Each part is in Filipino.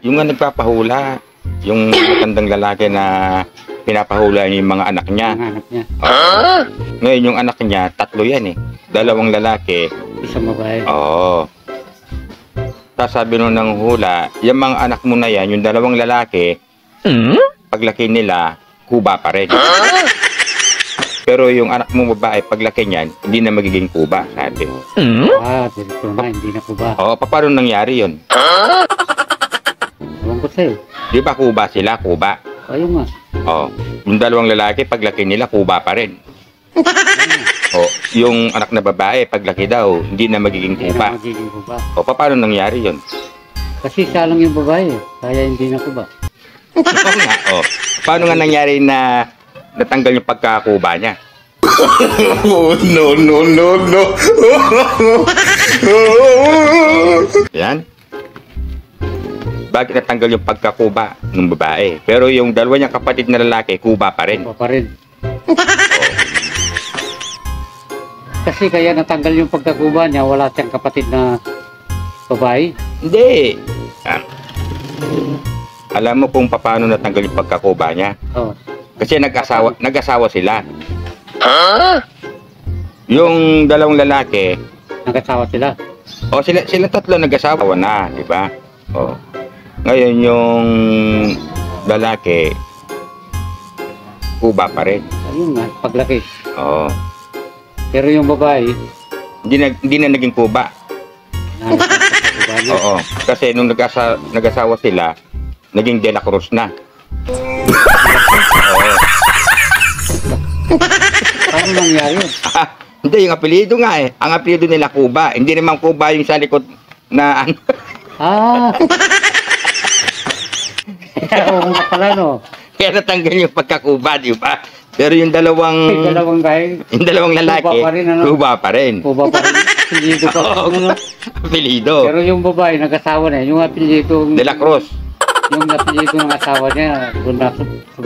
Yung nga nagpapahula, yung matandang lalaki na pinapahula niya yung mga anak niya. Ang anak niya. Ngayon yung anak niya, 3 yan eh. 2 lalaki. Isang babae. Oo. Tapos sabi nung nang hula, yung mga anak mo na yan, yung 2 lalaki, paglaki nila, kuba pa rin. Pero yung anak mo babae, paglaki niyan, hindi na magiging kuba, sabi. Dito na, hindi na kuba. Oo, paano nangyari yun? Ewan ko sa'yo. Di ba kuba sila, kuba? Ayun nga. Oo. Yung 2 lalaki, paglaki nila, kuba pa rin. O, yung anak na babae, paglaki daw, hindi na magiging Hindi kuba. na magiging kuba. O, paano nangyari yun? Kasi siya lang yung babae, kaya hindi na kuba. Oo nga, o. Paano nga nangyari na natanggal yung pagkakuba niya? Oh, no, no, no, no. Yan. Bakit natanggal yung pagkakuba ng babae? Pero yung 2 niyang kapatid na lalaki, kuba pa rin. Kuba pa rin. Kasi kaya natanggal yung pagkakuba niya, wala siyang kapatid na babae. Hindi. Ah. Alam mo kung paano natanggal yung pagkakuba niya? Oh. Kasi nag-asawa sila. Yung 2 lalaki, Nag-asawa sila. o sila 3 nag-asawa na, di ba? O. Ngayon yung lalaki, kuba pa rin. Ayun nga, paglaki. Oo. Pero yung babae, Hindi na naging kuba. nahanap ang pagkakuba niya. Oo. Kasi nung nag-asawa sila, naging De La Cruz na. Oo. Paano nangyari yun? Hindi, yung apelyido nga eh. Ang apelyido nila Kuba. Hindi naman Kuba yung sa likod na ano. Oo nga pala, no? Kaya natanggal yung pagkakuba, di ba? Pero yung dalawang Yung 2 lalaki, Kuba pa rin, ano? Kuba pa rin. Kuba pa rin. Apelyido pa. Oo. Ano? Apelyido. Pero yung babae, nag-asawa na. Yung apelyido, De La Cruz. yung apelyido ng asawa niya, doon na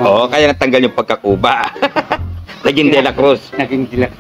Oo, kaya natanggal yung pagkakuba. Naging De La Cruz. Naging sila.